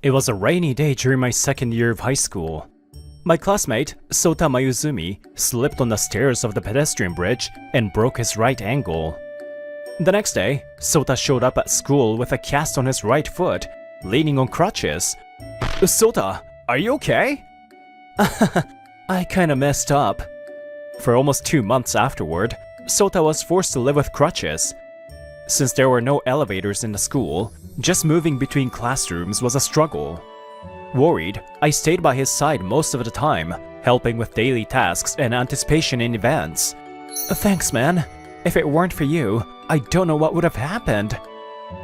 It was a rainy day during my second year of high school. My classmate, Sota Mayuzumi, slipped on the stairs of the pedestrian bridge and broke his right ankle. The next day, Sota showed up at school with a cast on his right foot, leaning on crutches. Sota, are you okay? I kinda messed up. For almost 2 months afterward, Sota was forced to live with crutches. Since there were no elevators in the school, just moving between classrooms was a struggle. Worried, I stayed by his side most of the time, helping with daily tasks and anticipation in events. Thanks, man. If it weren't for you, I don't know what would have happened.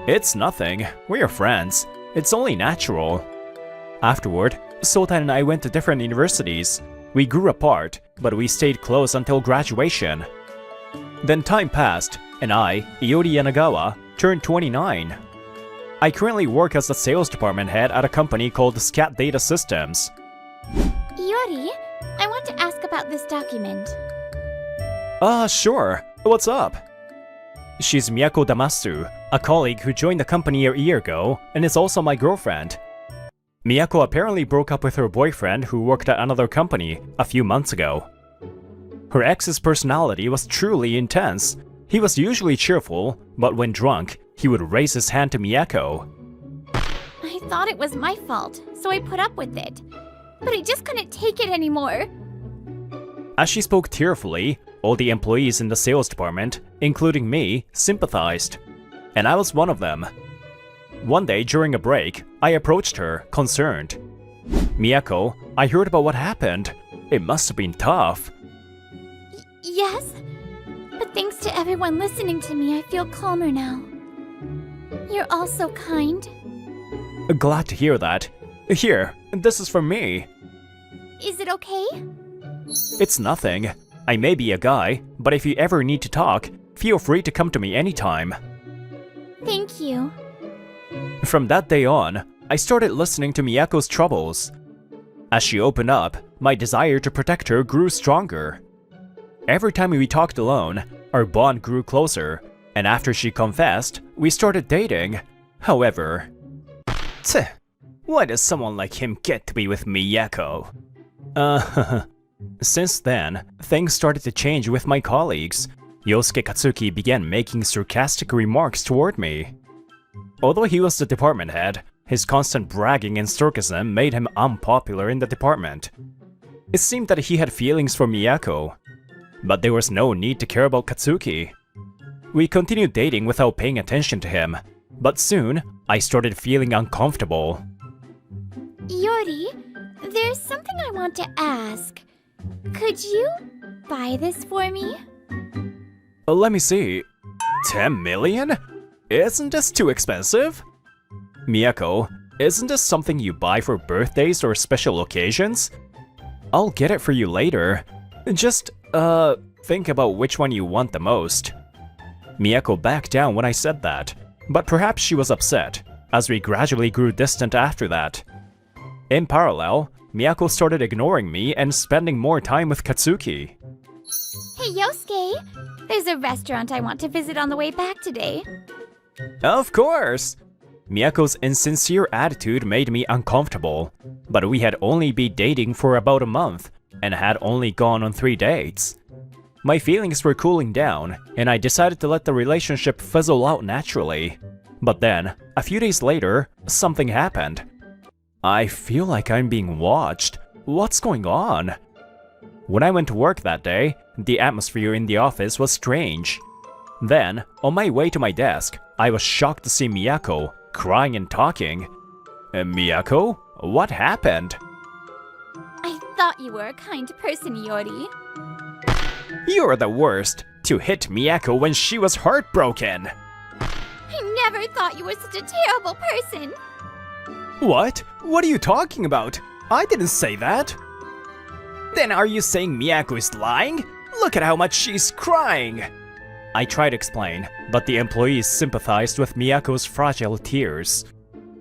It's nothing. We're friends. It's only natural. Afterward, Sota and I went to different universities. We grew apart, but we stayed close until graduation. Then time passed, and I, Iori Yanagawa, turned 29. I currently work as a sales department head at a company called Scat Data Systems. Iori, I want to ask about this document. Sure. What's up? She's Miyako Damasu, a colleague who joined the company a year ago and is also my girlfriend. Miyako apparently broke up with her boyfriend who worked at another company a few months ago. Her ex's personality was truly intense. He was usually cheerful, but when drunk, he would raise his hand to Miyako. I thought it was my fault, so I put up with it. But I just couldn't take it anymore. As she spoke tearfully, all the employees in the sales department, including me, sympathized. And I was one of them. One day during a break, I approached her, concerned. Miyako, I heard about what happened. It must have been tough. Yes, but thanks to everyone listening to me, I feel calmer now. You're all so kind. Glad to hear that. Here, this is from me. Is it okay? It's nothing. I may be a guy, but if you ever need to talk, feel free to come to me anytime. Thank you. From that day on, I started listening to Miyako's troubles. As she opened up, my desire to protect her grew stronger. Every time we talked alone, our bond grew closer, and after she confessed, we started dating. However... why does someone like him get to be with Miyako? Since then, things started to change with my colleagues. Yosuke Katsuki began making sarcastic remarks toward me. Although he was the department head, his constant bragging and sarcasm made him unpopular in the department. It seemed that he had feelings for Miyako, but there was no need to care about Katsuki. We continued dating without paying attention to him, but soon, I started feeling uncomfortable. Iori, there's something I want to ask. Could you buy this for me? Let me see. 10 million? Isn't this too expensive? Miyako, isn't this something you buy for birthdays or special occasions? I'll get it for you later. Just, think about which one you want the most. Miyako backed down when I said that, but perhaps she was upset, as we gradually grew distant after that. In parallel, Miyako started ignoring me and spending more time with Katsuki. Hey Yosuke, there's a restaurant I want to visit on the way back today. Of course! Miyako's insincere attitude made me uncomfortable, but we had only been dating for about a month and had only gone on 3 dates. My feelings were cooling down, and I decided to let the relationship fizzle out naturally. But then, a few days later, something happened. I feel like I'm being watched. What's going on? When I went to work that day, the atmosphere in the office was strange. Then, on my way to my desk, I was shocked to see Miyako, crying and talking. Miyako? What happened? I thought you were a kind person, Iori. You're the worst, to hit Miyako when she was heartbroken. I never thought you were such a terrible person. What? What are you talking about? I didn't say that. Then are you saying Miyako is lying? Look at how much she's crying. I tried to explain, but the employees sympathized with Miyako's fragile tears.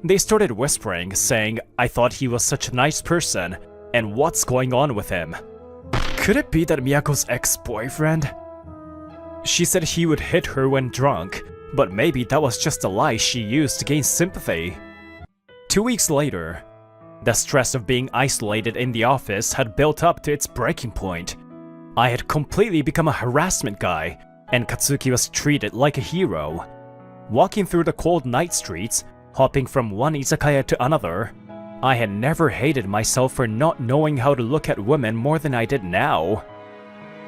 They started whispering, saying I thought he was such a nice person, and what's going on with him? Could it be that Miyako's ex-boyfriend? She said he would hit her when drunk, but maybe that was just a lie she used to gain sympathy. 2 weeks later, the stress of being isolated in the office had built up to its breaking point. I had completely become a harassment guy, and Katsuki was treated like a hero. Walking through the cold night streets, hopping from one izakaya to another, I had never hated myself for not knowing how to look at women more than I did now.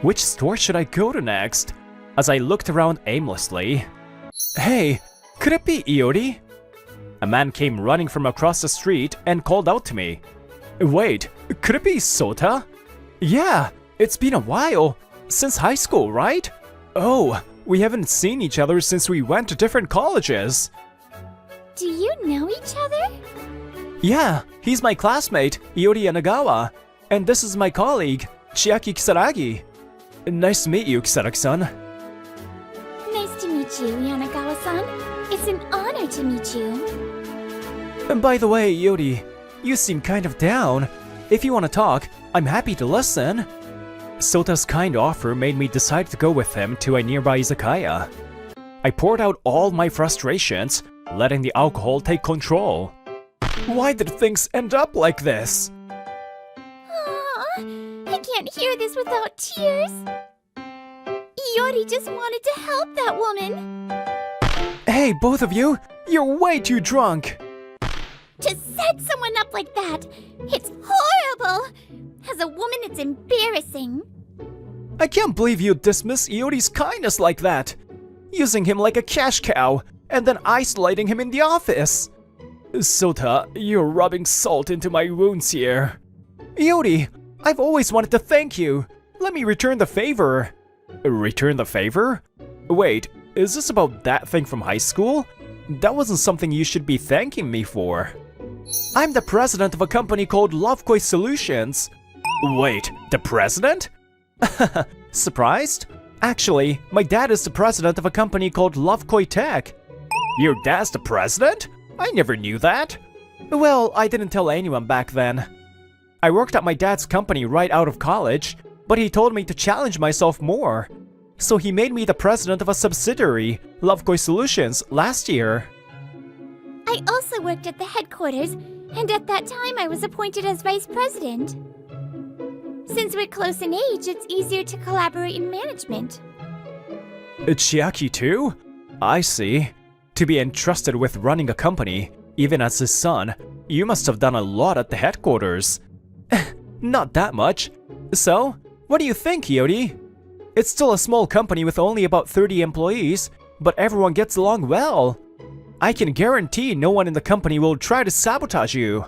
Which store should I go to next? As I looked around aimlessly. Hey, could it be Iori? A man came running from across the street and called out to me. Wait, could it be Sota? Yeah, it's been a while. Since high school, right? Oh, we haven't seen each other since we went to different colleges. Do you know each other? Yeah, he's my classmate, Iori Yanagawa. And this is my colleague, Chiaki Kisaragi. Nice to meet you, Kisaragi-san. Nice to meet you, Yanagawa-san. It's an honor to meet you. And by the way, Iori, you seem kind of down. If you want to talk, I'm happy to listen. Sota's kind offer made me decide to go with him to a nearby izakaya. I poured out all my frustrations, letting the alcohol take control. Why did things end up like this? I can't hear this without tears. Iori just wanted to help that woman. Hey, both of you, you're way too drunk. To set someone up like that, it's horrible. As a woman, it's embarrassing. I can't believe you dismiss Iori's kindness like that. Using him like a cash cow, and then isolating him in the office. Sota, you're rubbing salt into my wounds here. Iori, I've always wanted to thank you. Let me return the favor. Return the favor? Wait, is this about that thing from high school? That wasn't something you should be thanking me for. I'm the president of a company called Lovekoi Solutions. Wait, the president? Surprised? Actually, my dad is the president of a company called Lovekoi Tech. Your dad's the president? I never knew that. Well, I didn't tell anyone back then. I worked at my dad's company right out of college, but he told me to challenge myself more. So he made me the president of a subsidiary, Lovekoi Solutions, last year. I also worked at the headquarters, and at that time I was appointed as vice president. Since we're close in age, it's easier to collaborate in management. Chiaki too? I see. To be entrusted with running a company, even as his son, you must have done a lot at the headquarters. Not that much. So, what do you think, Iori? It's still a small company with only about 30 employees, but everyone gets along well. I can guarantee no one in the company will try to sabotage you.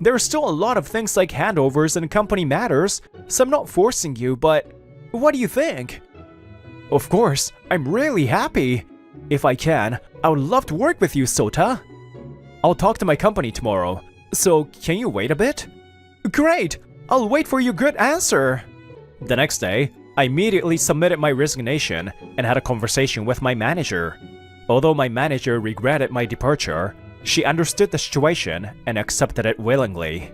There are still a lot of things like handovers and company matters, so I'm not forcing you, but what do you think? Of course, I'm really happy. If I can, I would love to work with you, Sota. I'll talk to my company tomorrow, so can you wait a bit? Great! I'll wait for your good answer. The next day, I immediately submitted my resignation and had a conversation with my manager. Although my manager regretted my departure, she understood the situation and accepted it willingly.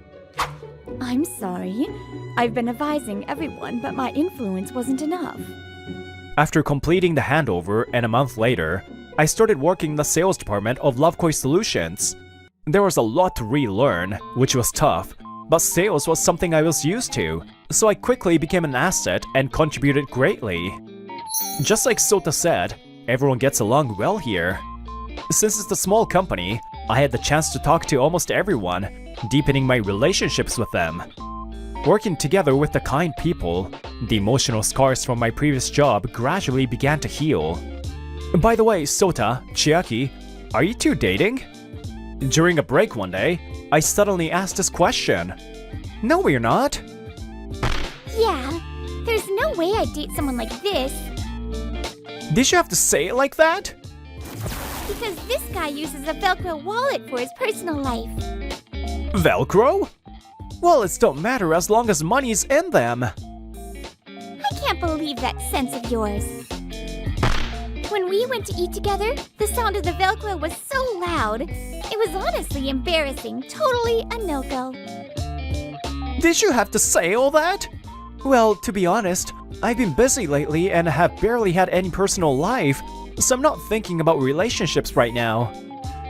I'm sorry. I've been advising everyone, but my influence wasn't enough. After completing the handover and a month later, I started working in the sales department of Lovekoi Solutions. There was a lot to relearn, which was tough, but sales was something I was used to, so I quickly became an asset and contributed greatly. Just like Sota said, everyone gets along well here. Since it's a small company, I had the chance to talk to almost everyone, deepening my relationships with them. Working together with the kind people, the emotional scars from my previous job gradually began to heal. By the way, Sota, Chiaki, are you two dating? During a break one day, I suddenly asked this question. No, we're not. Yeah, there's no way I'd date someone like this. Did you have to say it like that? Because this guy uses a Velcro wallet for his personal life. Velcro? Wallets don't matter as long as money's in them. I can't believe that sense of yours. When we went to eat together, the sound of the Velcro was so loud. It was honestly embarrassing, totally a no-go. Did you have to say all that? Well, to be honest, I've been busy lately and have barely had any personal life, so I'm not thinking about relationships right now.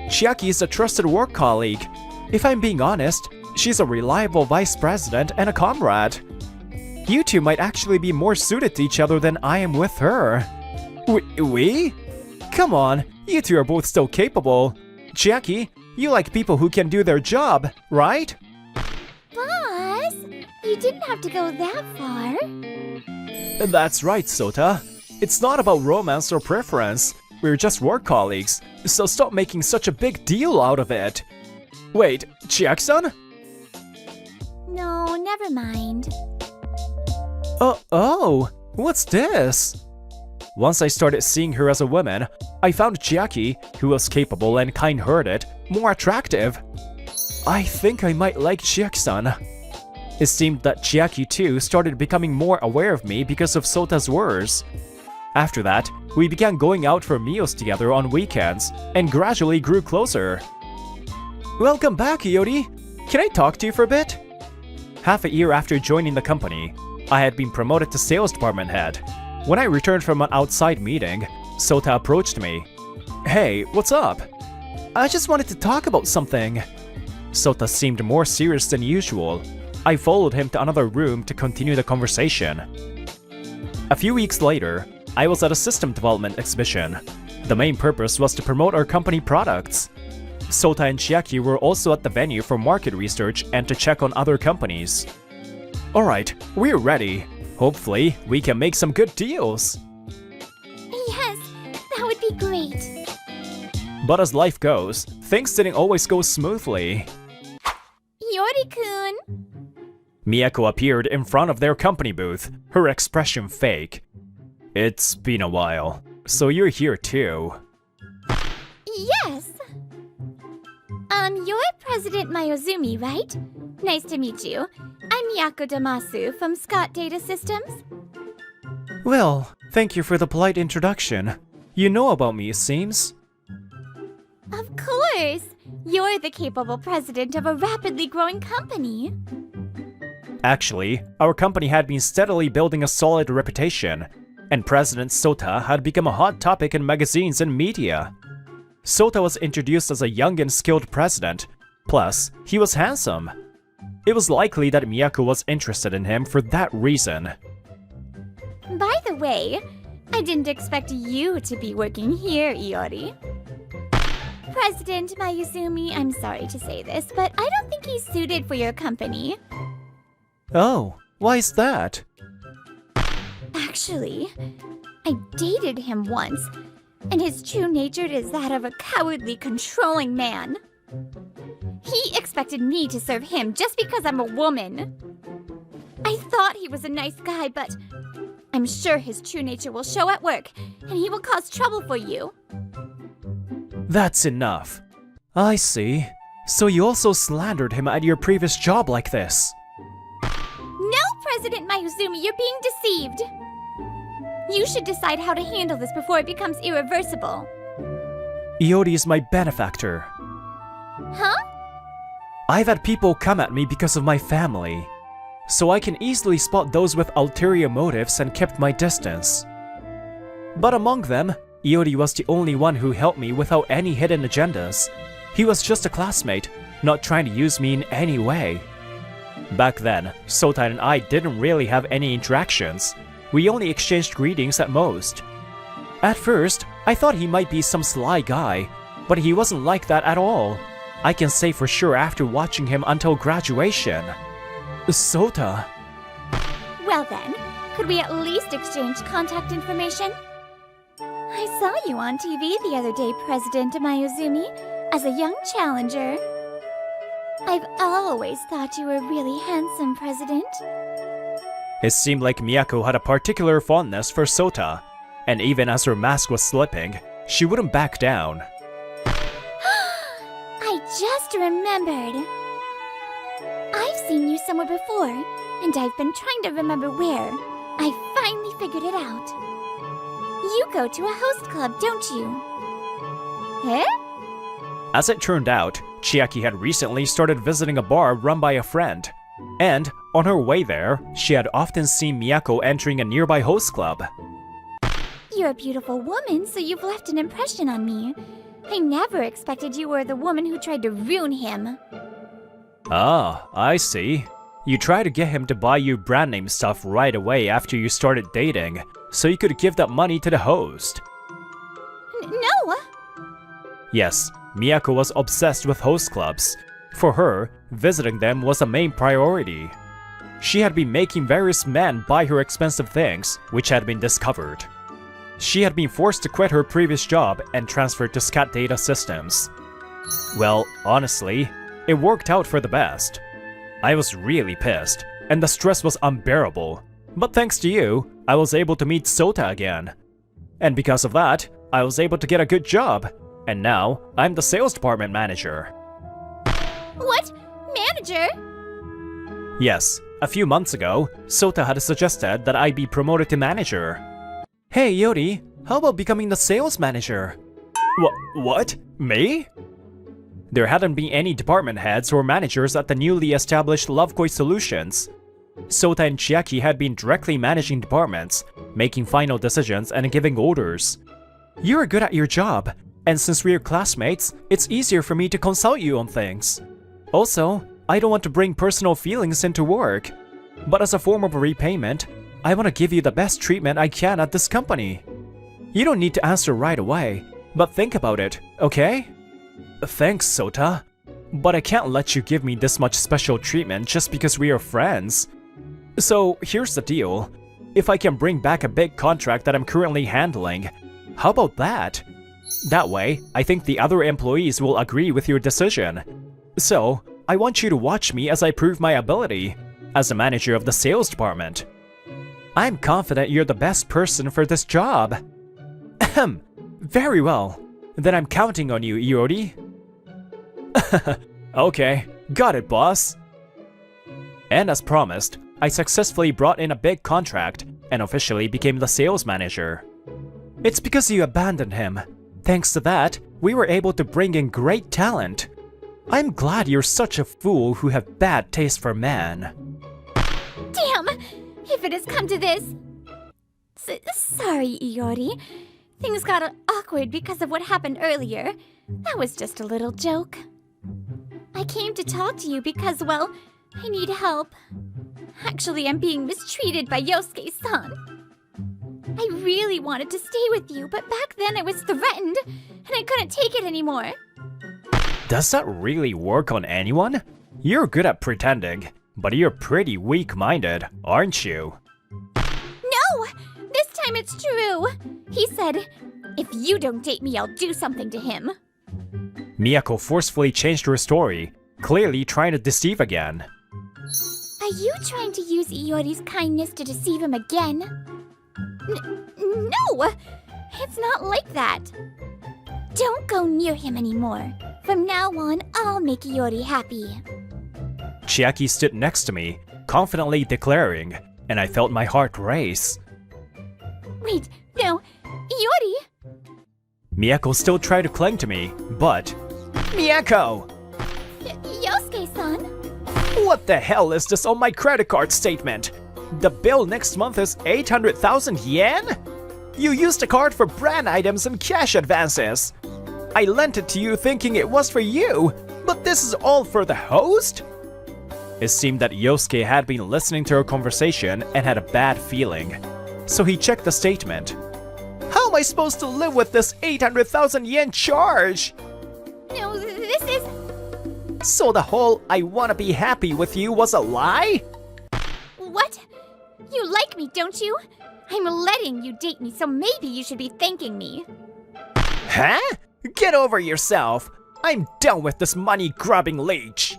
Chiaki is a trusted work colleague. If I'm being honest, she's a reliable vice president and a comrade. You two might actually be more suited to each other than I am with her. We? Come on, you two are both so capable. Jackie, you like people who can do their job, right? Boss, you didn't have to go that far. That's right, Sota. It's not about romance or preference. We're just work colleagues, so stop making such a big deal out of it. Wait, Chiak-san? No, never mind. Oh, what's this? Once I started seeing her as a woman, I found Chiaki, who was capable and kind-hearted, more attractive. I think I might like Chiak-san. It seemed that Chiaki too started becoming more aware of me because of Sota's words. After that, we began going out for meals together on weekends and gradually grew closer. Welcome back, Iori. Can I talk to you for a bit? Half a year after joining the company, I had been promoted to sales department head. When I returned from an outside meeting, Sota approached me. Hey, what's up? I just wanted to talk about something. Sota seemed more serious than usual. I followed him to another room to continue the conversation. A few weeks later, I was at a system development exhibition. The main purpose was to promote our company products. Sota and Chiaki were also at the venue for market research and to check on other companies. Alright, we're ready. Hopefully, we can make some good deals. Yes, that would be great. But as life goes, things didn't always go smoothly. Yori-kun. Miyako appeared in front of their company booth, her expression fake. It's been a while, so you're here too. Yes. You're President Mayuzumi, right? Nice to meet you. I'm Miyako Damasu from Scott Data Systems. Well, thank you for the polite introduction. You know about me, it seems. Of course! You're the capable president of a rapidly growing company. Actually, our company had been steadily building a solid reputation, and President Sota had become a hot topic in magazines and media. Sota was introduced as a young and skilled president, plus, he was handsome. It was likely that Miyako was interested in him for that reason. By the way, I didn't expect you to be working here, Iori. President Mayuzumi, I'm sorry to say this, but I don't think he's suited for your company. Oh, why is that? Actually, I dated him once, and his true nature is that of a cowardly, controlling man. He expected me to serve him just because I'm a woman. I thought he was a nice guy, but I'm sure his true nature will show at work, and he will cause trouble for you. That's enough. I see. So you also slandered him at your previous job like this. No, President Mayuzumi, you're being deceived. You should decide how to handle this before it becomes irreversible. Iori is my benefactor. Huh? I've had people come at me because of my family, so I can easily spot those with ulterior motives and kept my distance. But among them, Iori was the only one who helped me without any hidden agendas. He was just a classmate, not trying to use me in any way. Back then, Sota and I didn't really have any interactions. We only exchanged greetings at most. At first, I thought he might be some sly guy, but he wasn't like that at all. I can say for sure after watching him until graduation. Sota. Well then, could we at least exchange contact information? I saw you on TV the other day, President Mayuzumi, as a young challenger. I've always thought you were really handsome, President. It seemed like Miyako had a particular fondness for Sota, and even as her mask was slipping, she wouldn't back down. I just remembered. I've seen you somewhere before, and I've been trying to remember where. I finally figured it out. You go to a host club, don't you? Eh? As it turned out, Chiaki had recently started visiting a bar run by a friend, and on her way there, she had often seen Miyako entering a nearby host club. You're a beautiful woman, so you've left an impression on me. I never expected you were the woman who tried to ruin him. Ah, I see. You try to get him to buy you brand name stuff right away after you started dating, so you could give that money to the host. No! Yes, Miyako was obsessed with host clubs. For her, visiting them was a main priority. She had been making various men buy her expensive things, which had been discovered. She had been forced to quit her previous job and transferred to SCAT Data Systems. Well, honestly, it worked out for the best. I was really pissed, and the stress was unbearable. But thanks to you, I was able to meet Sota again. And because of that, I was able to get a good job. And now, I'm the sales department manager. What? Manager? Yes, a few months ago, Sota had suggested that I be promoted to manager. Hey Yori, how about becoming the sales manager? What? Me? There hadn't been any department heads or managers at the newly established Lovekoi Solutions. Sota and Chiaki had been directly managing departments, making final decisions and giving orders. You're good at your job, and since we're classmates, it's easier for me to consult you on things. Also, I don't want to bring personal feelings into work. But as a form of repayment, I want to give you the best treatment I can at this company. You don't need to answer right away, but think about it, okay? Thanks, Sota. But I can't let you give me this much special treatment just because we are friends. So, here's the deal. If I can bring back a big contract that I'm currently handling, how about that? That way, I think the other employees will agree with your decision. So, I want you to watch me as I prove my ability as the manager of the sales department. I'm confident you're the best person for this job. Ahem. Very well. Then I'm counting on you, Iori. Okay, got it, boss. And as promised, I successfully brought in a big contract and officially became the sales manager. It's because you abandoned him. Thanks to that, we were able to bring in great talent. I'm glad you're such a fool who have bad taste for men. Damn! If it has come to this... Sorry, Iori. Things got awkward because of what happened earlier. That was just a little joke. I came to talk to you because, well, I need help. Actually, I'm being mistreated by Yosuke-san. I really wanted to stay with you, but back then I was threatened, and I couldn't take it anymore. Does that really work on anyone? You're good at pretending, but you're pretty weak-minded, aren't you? No! This time it's true! He said, if you don't date me, I'll do something to him. Miyako forcefully changed her story, clearly trying to deceive again. Are you trying to use Iori's kindness to deceive him again? No! It's not like that. Don't go near him anymore. From now on, I'll make Iori happy. Chiaki stood next to me, confidently declaring, and I felt my heart race. Wait, no, Iori! Miyako still tried to cling to me, but... Miyako! Yosuke-san? What the hell is this on my credit card statement? The bill next month is 800,000 yen? You used the card for brand items and cash advances. I lent it to you thinking it was for you, but this is all for the host? It seemed that Yosuke had been listening to our conversation and had a bad feeling. So he checked the statement. How am I supposed to live with this 800,000 yen charge? No, this is... So the whole I wanna be happy with you was a lie? What? You like me, don't you? I'm letting you date me, so maybe you should be thanking me. Huh? Get over yourself. I'm done with this money-grubbing leech.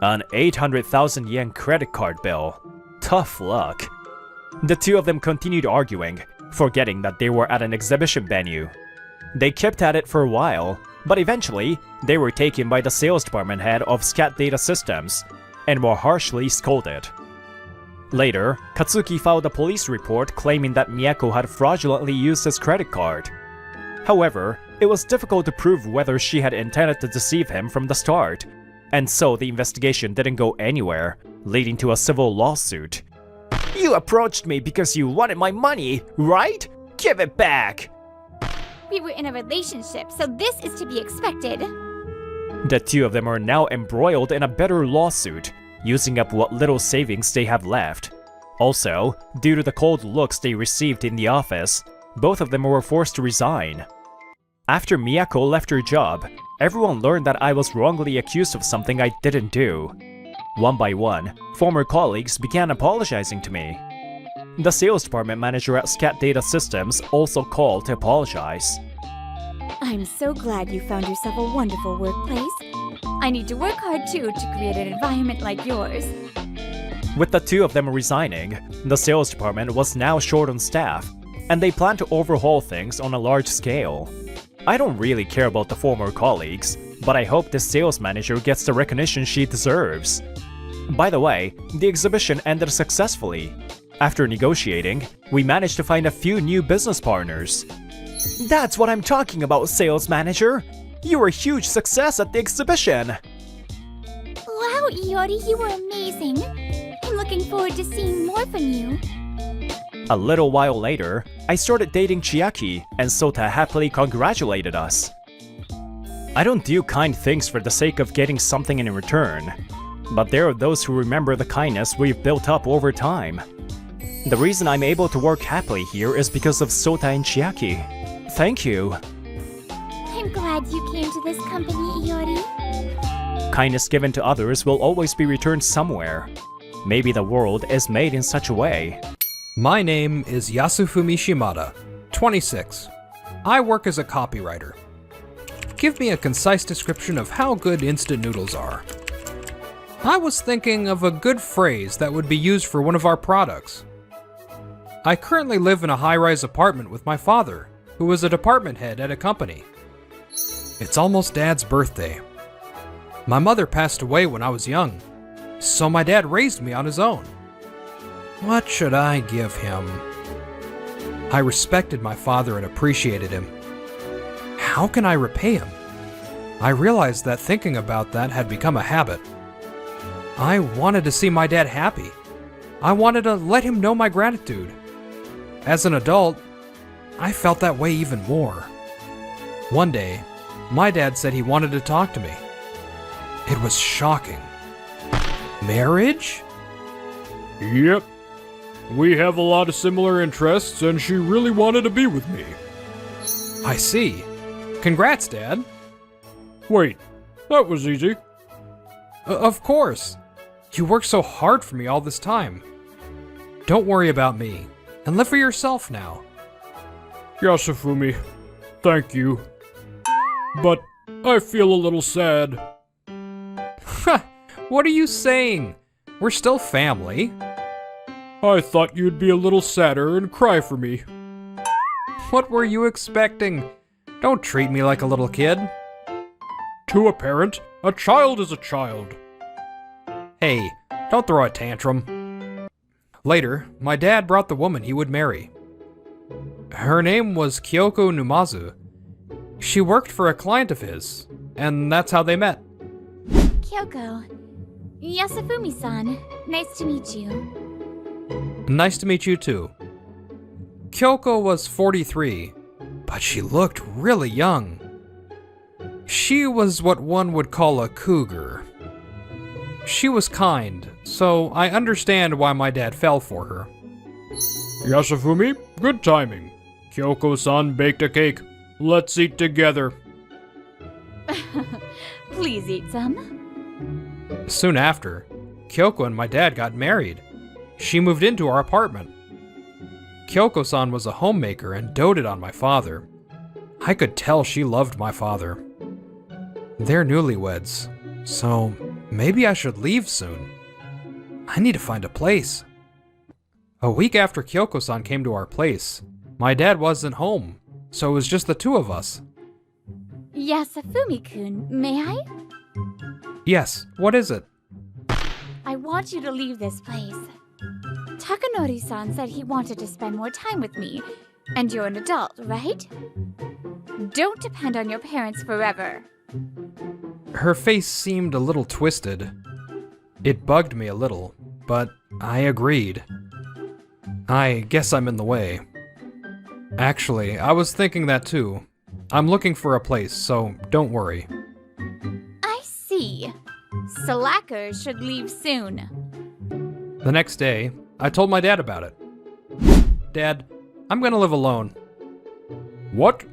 An 800,000 yen credit card bill. Tough luck. The two of them continued arguing, forgetting that they were at an exhibition venue. They kept at it for a while, but eventually, they were taken by the sales department head of SCAT Data Systems, and were harshly scolded. Later, Katsuki filed a police report claiming that Miyako had fraudulently used his credit card. However, it was difficult to prove whether she had intended to deceive him from the start, and so the investigation didn't go anywhere, leading to a civil lawsuit. You approached me because you wanted my money, right? Give it back! We were in a relationship, so this is to be expected. The two of them are now embroiled in a bitter lawsuit, using up what little savings they have left. Also, due to the cold looks they received in the office, both of them were forced to resign. After Miyako left her job, everyone learned that I was wrongly accused of something I didn't do. One by one, former colleagues began apologizing to me. The sales department manager at Scat Data Systems also called to apologize. I'm so glad you found yourself a wonderful workplace. I need to work hard too to create an environment like yours. With the two of them resigning, the sales department was now short on staff, and they plan to overhaul things on a large scale. I don't really care about the former colleagues, but I hope this sales manager gets the recognition she deserves. By the way, the exhibition ended successfully. After negotiating, we managed to find a few new business partners. That's what I'm talking about, sales manager! You were a huge success at the exhibition! Wow, Iori, you were amazing. I'm looking forward to seeing more from you. A little while later, I started dating Chiaki, and Sota happily congratulated us. I don't do kind things for the sake of getting something in return, but there are those who remember the kindness we've built up over time. The reason I'm able to work happily here is because of Sota and Chiaki. Thank you. I'm glad you came to this company, Iori. Kindness given to others will always be returned somewhere. Maybe the world is made in such a way. My name is Yasufumi Shimada, 26. I work as a copywriter. Give me a concise description of how good instant noodles are. I was thinking of a good phrase that would be used for one of our products. I currently live in a high-rise apartment with my father, who is a department head at a company. It's almost Dad's birthday. My mother passed away when I was young, so my dad raised me on his own. What should I give him? I respected my father and appreciated him. How can I repay him? I realized that thinking about that had become a habit. I wanted to see my dad happy. I wanted to let him know my gratitude. As an adult, I felt that way even more. One day, my dad said he wanted to talk to me. It was shocking. Marriage? Yep. We have a lot of similar interests, and she really wanted to be with me. I see. Congrats, Dad. Wait, that was easy. Of course. You worked so hard for me all this time. Don't worry about me, and live for yourself now. Yasufumi, thank you. But I feel a little sad. What are you saying? We're still family. I thought you'd be a little sadder and cry for me. What were you expecting? Don't treat me like a little kid. To a parent, a child is a child. Hey, don't throw a tantrum. Later, my dad brought the woman he would marry. Her name was Kyoko Numazu. She worked for a client of his, and that's how they met. Kyoko. Yasufumi-san. Nice to meet you. Nice to meet you too. Kyoko was 43, but she looked really young. She was what one would call a cougar. She was kind, so I understand why my dad fell for her. Yasufumi, good timing. Kyoko-san baked a cake. Let's eat together. Please eat some. Soon after, Kyoko and my dad got married. She moved into our apartment. Kyoko-san was a homemaker and doted on my father. I could tell she loved my father. They're newlyweds, so maybe I should leave soon. I need to find a place. A week after Kyoko-san came to our place, my dad wasn't home, so it was just the two of us. Yasufumi-kun, may I? Yes, what is it? I want you to leave this place. Takanori-san said he wanted to spend more time with me, and you're an adult, right? Don't depend on your parents forever. Her face seemed a little twisted. It bugged me a little, but I agreed. I guess I'm in the way. Actually, I was thinking that too. I'm looking for a place, so don't worry. I agree. Slackers should leave soon. The next day, I told my dad about it. Dad, I'm gonna live alone. What?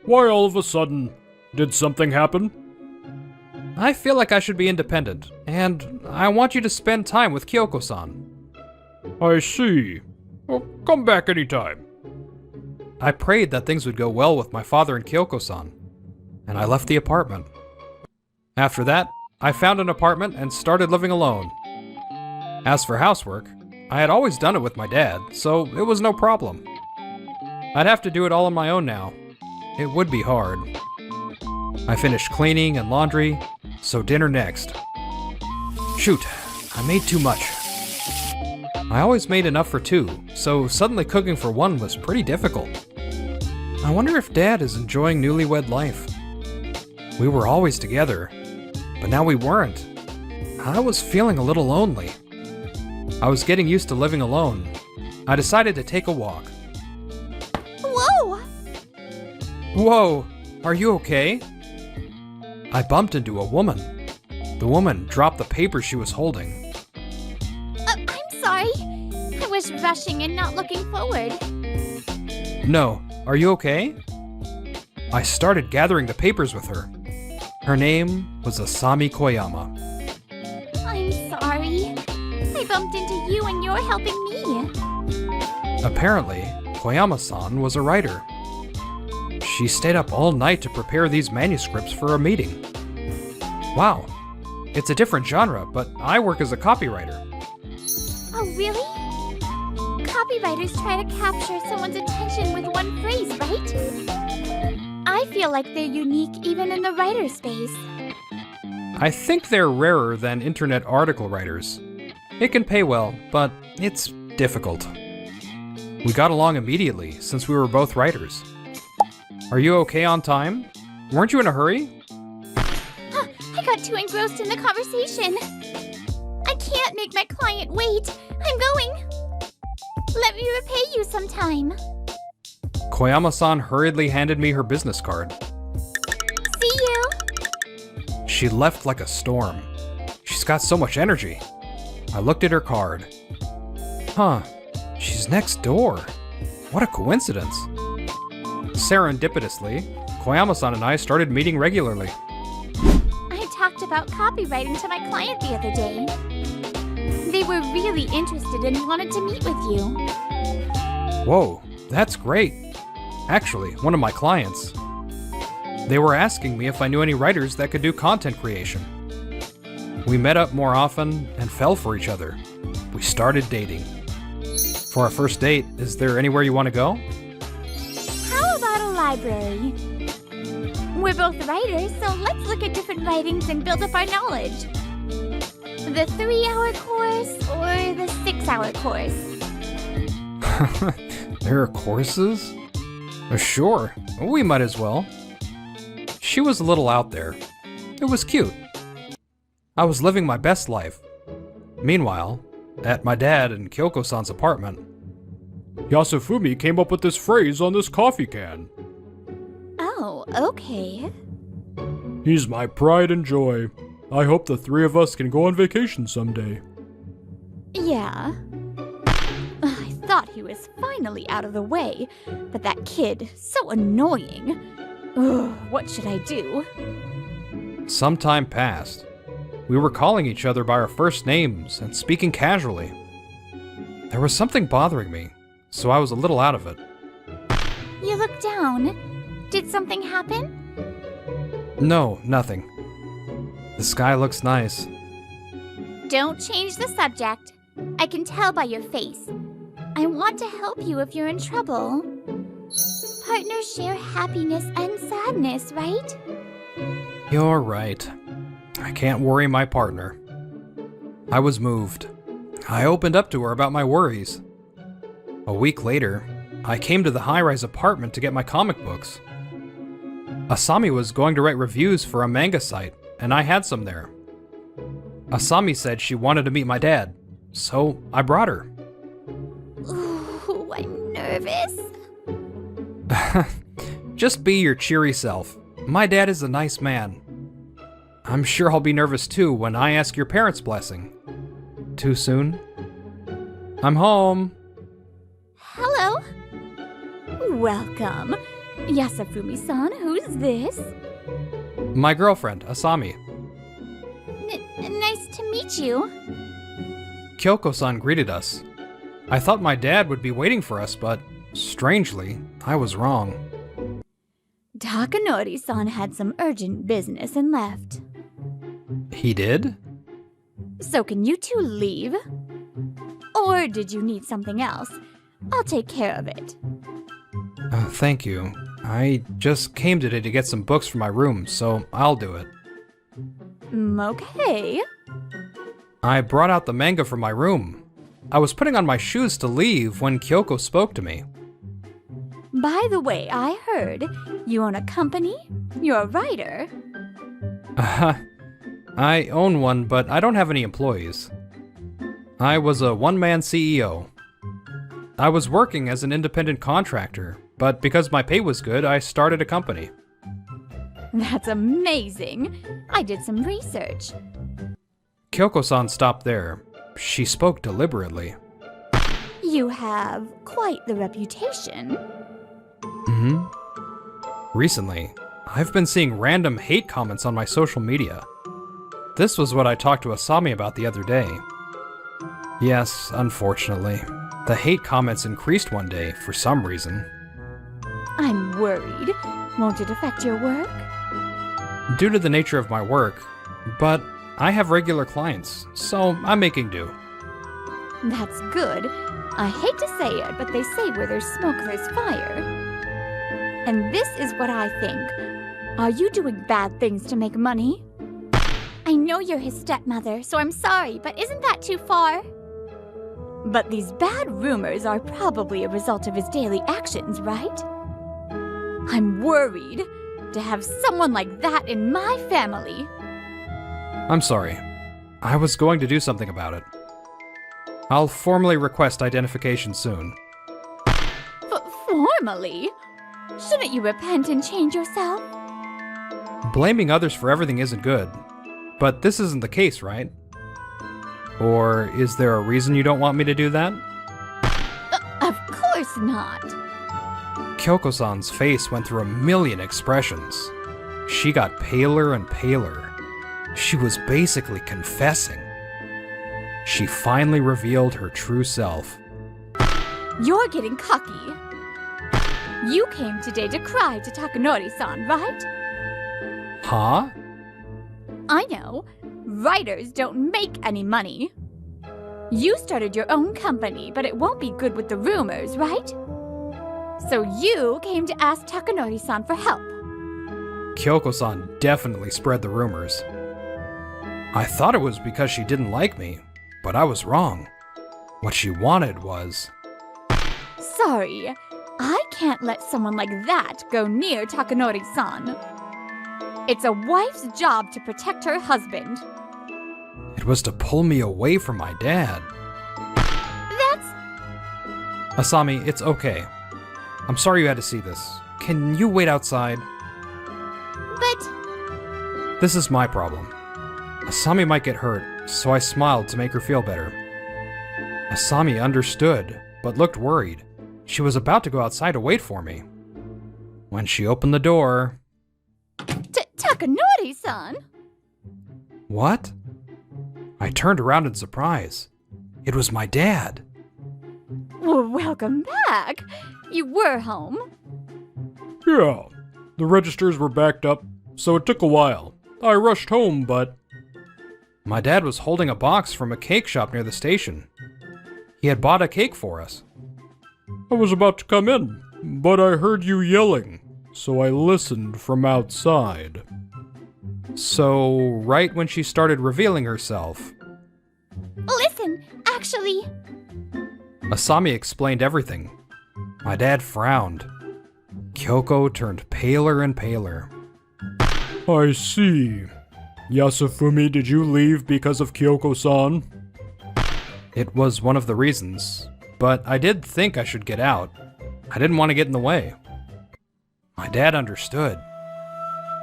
Why all of a sudden? Did something happen? I feel like I should be independent, and I want you to spend time with Kyoko-san. I see. Well, come back anytime. I prayed that things would go well with my father and Kyoko-san, and I left the apartment. After that, I found an apartment and started living alone. As for housework, I had always done it with my dad, so it was no problem. I'd have to do it all on my own now. It would be hard. I finished cleaning and laundry, so dinner next. Shoot, I made too much. I always made enough for two, so suddenly cooking for one was pretty difficult. I wonder if Dad is enjoying newlywed life. We were always together, but now we weren't. I was feeling a little lonely. I was getting used to living alone. I decided to take a walk. Whoa! Whoa, are you okay? I bumped into a woman. The woman dropped the paper she was holding. I'm sorry. I was rushing and not looking forward. No, are you okay? I started gathering the papers with her. Her name was Asami Koyama. I'm sorry. I bumped into you and you're helping me. Apparently, Koyama-san was a writer. She stayed up all night to prepare these manuscripts for a meeting. Wow, it's a different genre, but I work as a copywriter. Oh, really? Copywriters try to capture someone's attention with one phrase, right? I feel like they're unique even in the writer space. I think they're rarer than internet article writers. It can pay well, but it's difficult. We got along immediately since we were both writers. Are you okay on time? Weren't you in a hurry? I got too engrossed in the conversation. I can't make my client wait. I'm going. Let me repay you sometime. Koyama-san hurriedly handed me her business card. See you. She left like a storm. She's got so much energy. I looked at her card. Huh, she's next door. What a coincidence. Serendipitously, Koyama-san and I started meeting regularly. I talked about copywriting to my client the other day. They were really interested and wanted to meet with you. Whoa, that's great. Actually, one of my clients. They were asking me if I knew any writers that could do content creation. We met up more often and fell for each other. We started dating. For our first date, is there anywhere you want to go? How about a library? We're both writers, so let's look at different writings and build up our knowledge. The 3-hour course or the 6-hour course? There are courses? Sure, we might as well. She was a little out there. It was cute. I was living my best life. Meanwhile, at my dad and Kyoko-san's apartment, Yasufumi came up with this phrase on this coffee can. Oh, okay. He's my pride and joy. I hope the three of us can go on vacation someday. Yeah. I thought he was finally out of the way, but that kid, so annoying. Ugh, what should I do? some time passed. We were calling each other by our first names and speaking casually. There was something bothering me, so I was a little out of it. You look down. Did something happen? No, nothing. The sky looks nice. Don't change the subject. I can tell by your face. I want to help you if you're in trouble. Partners share happiness and sadness, right? You're right. I can't worry my partner. I was moved. I opened up to her about my worries. A week later, I came to the high-rise apartment to get my comic books. Asami was going to write reviews for a manga site, and I had some there. Asami said she wanted to meet my dad, so I brought her. Ooh, I'm nervous. Just be your cheery self. My dad is a nice man. I'm sure I'll be nervous too when I ask your parents' blessing. Too soon? I'm home. Hello. Welcome. Yasufumi-san, who's this? My girlfriend, Asami. Nice to meet you. Kyoko-san greeted us. I thought my dad would be waiting for us, but strangely, I was wrong. Takanori-san had some urgent business and left. He did? So can you two leave? Or did you need something else? I'll take care of it. Thank you. I just came today to get some books for my room, so I'll do it. Okay. I brought out the manga from my room. I was putting on my shoes to leave when Kyoko spoke to me. By the way, I heard you own a company? You're a writer? I own one, but I don't have any employees. I was a one-man CEO. I was working as an independent contractor, but because my pay was good, I started a company. That's amazing. I did some research. Kyoko-san stopped there. She spoke deliberately. You have quite the reputation. Recently, I've been seeing random hate comments on my social media. This was what I talked to Asami about the other day. Yes, unfortunately, the hate comments increased one day for some reason. I'm worried. Won't it affect your work? Due to the nature of my work, but I have regular clients, so I'm making do. That's good. I hate to say it, but they say where there's smoke, there's fire. And this is what I think. Are you doing bad things to make money? I know you're his stepmother, so I'm sorry, but isn't that too far? But these bad rumors are probably a result of his daily actions, right? I'm worried to have someone like that in my family. I'm sorry. I was going to do something about it. I'll formally request identification soon. Formally? Shouldn't you repent and change yourself? Blaming others for everything isn't good, but this isn't the case, right? Or is there a reason you don't want me to do that? Of course not. Kyoko-san's face went through a million expressions. She got paler and paler. She was basically confessing. She finally revealed her true self. You're getting cocky. You came today to cry to Takanori-san, right? Huh? I know. Writers don't make any money. You started your own company, but it won't be good with the rumors, right? So you came to ask Takanori-san for help. Kyoko-san definitely spread the rumors. I thought it was because she didn't like me, but I was wrong. What she wanted was... Sorry, I can't let someone like that go near Takanori-san. It's a wife's job to protect her husband. It was to pull me away from my dad. That's... Asami, it's okay. I'm sorry you had to see this. Can you wait outside? But... This is my problem. Asami might get hurt, so I smiled to make her feel better. Asami understood, but looked worried. She was about to go outside to wait for me. When she opened the door... Takanori-san? What? I turned around in surprise. It was my dad. Well, welcome back. You were home. Yeah, the registers were backed up, so it took a while. I rushed home, but... My dad was holding a box from a cake shop near the station. He had bought a cake for us. I was about to come in, but I heard you yelling, so I listened from outside. So, right when she started revealing herself, Listen, actually... Asami explained everything. My dad frowned. Kyoko turned paler and paler. I see. Yasufumi, did you leave because of Kyoko-san? It was one of the reasons, but I did think I should get out. I didn't want to get in the way. My dad understood.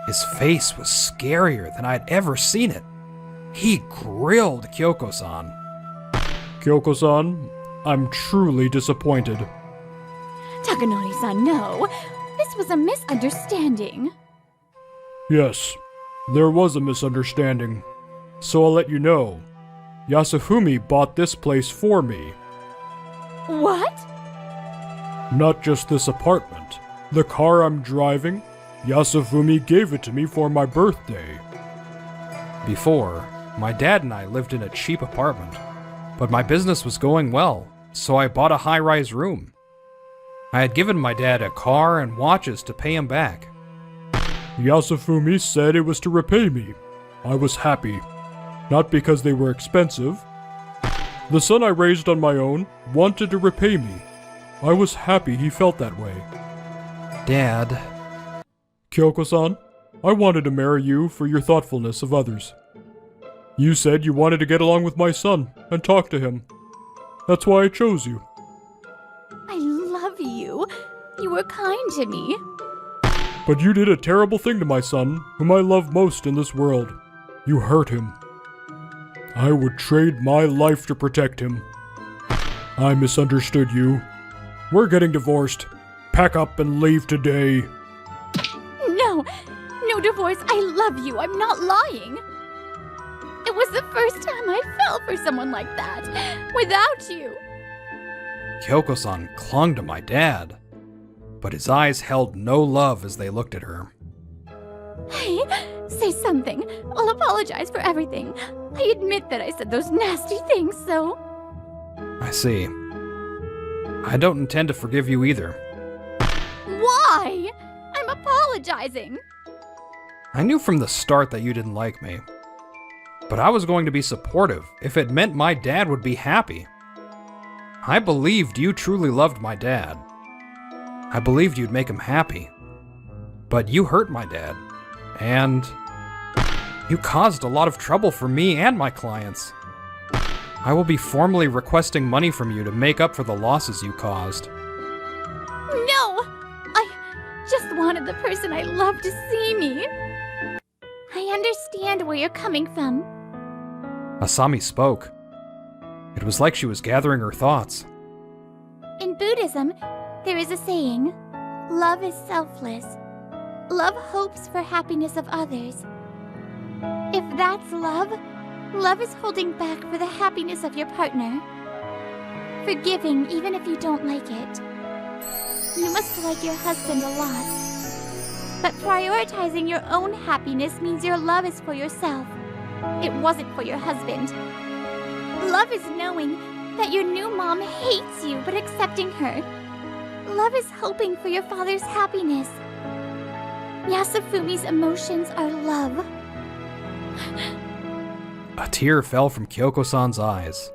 His face was scarier than I'd ever seen it. He grilled Kyoko-san. Kyoko-san, I'm truly disappointed. Takanori-san, no. This was a misunderstanding. Yes, there was a misunderstanding. So I'll let you know. Yasufumi bought this place for me. What? Not just this apartment. The car I'm driving, Yasufumi gave it to me for my birthday. Before, my dad and I lived in a cheap apartment, but my business was going well, so I bought a high-rise room. I had given my dad a car and watches to pay him back. Yasufumi said it was to repay me. I was happy. Not because they were expensive. The son I raised on my own wanted to repay me. I was happy he felt that way. Dad... Kyoko-san, I wanted to marry you for your thoughtfulness of others. You said you wanted to get along with my son and talk to him. That's why I chose you. I love you. You were kind to me. But you did a terrible thing to my son, whom I love most in this world. You hurt him. I would trade my life to protect him. I misunderstood you. We're getting divorced. Pack up and leave today. No, no divorce. I love you. I'm not lying. It was the first time I fell for someone like that, without you. Kyoko-san clung to my dad, but his eyes held no love as they looked at her. Hey, say something. I'll apologize for everything. I admit that I said those nasty things, so... I see. I don't intend to forgive you either. Why? I'm apologizing. I knew from the start that you didn't like me. But I was going to be supportive if it meant my dad would be happy. I believed you truly loved my dad. I believed you'd make him happy. But you hurt my dad. And you caused a lot of trouble for me and my clients. I will be formally requesting money from you to make up for the losses you caused. No! I just wanted the person I love to see me. I understand where you're coming from. Asami spoke. It was like she was gathering her thoughts. In Buddhism, there is a saying, love is selfless. Love hopes for happiness of others. If that's love, love is holding back for the happiness of your partner. Forgiving even if you don't like it. You must like your husband a lot. But prioritizing your own happiness means your love is for yourself. It wasn't for your husband. Love is knowing that your new mom hates you but accepting her. Love is hoping for your father's happiness. Yasufumi's emotions are love. A tear fell from Kyoko-san's eyes.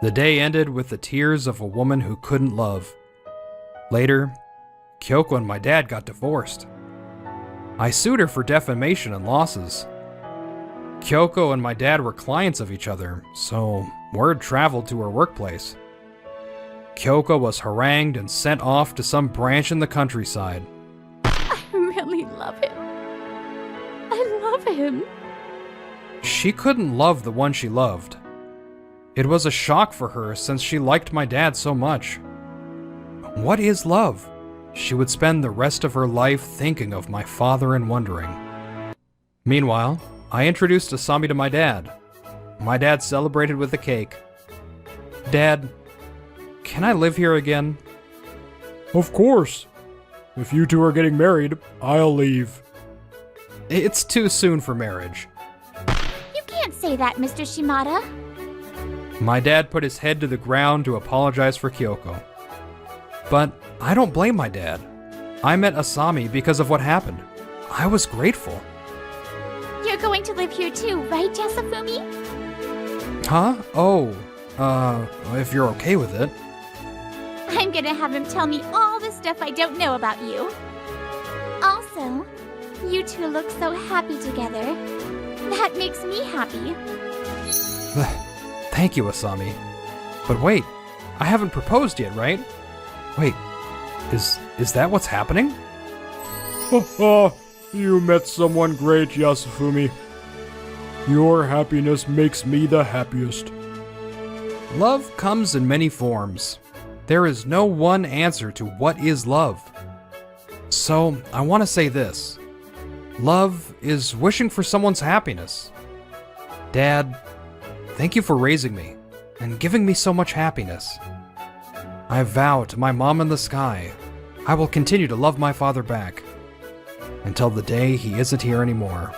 The day ended with the tears of a woman who couldn't love. Later, Kyoko and my dad got divorced. I sued her for defamation and losses. Kyoko and my dad were clients of each other, so word traveled to her workplace. Kyoko was harangued and sent off to some branch in the countryside. I really love him. I love him. She couldn't love the one she loved. It was a shock for her since she liked my dad so much. What is love? She would spend the rest of her life thinking of my father and wondering. Meanwhile, I introduced Asami to my dad. My dad celebrated with a cake. Dad, can I live here again? Of course. If you two are getting married, I'll leave. It's too soon for marriage. You can't say that, Mr. Shimada. My dad put his head to the ground to apologize for Kyoko. But I don't blame my dad. I met Asami because of what happened. I was grateful. You're going to live here too, right, Yasufumi? Huh? Oh, if you're okay with it. I'm gonna have him tell me all the stuff I don't know about you. Also, you two look so happy together. That makes me happy. Thank you, Asami. But wait, I haven't proposed yet, right? Wait, is that what's happening? You met someone great, Yasufumi. Your happiness makes me the happiest. Love comes in many forms. There is no one answer to what is love. So, I want to say this. Love is wishing for someone's happiness. Dad, thank you for raising me and giving me so much happiness. I vow to my mom in the sky, I will continue to love my father back until the day he isn't here anymore.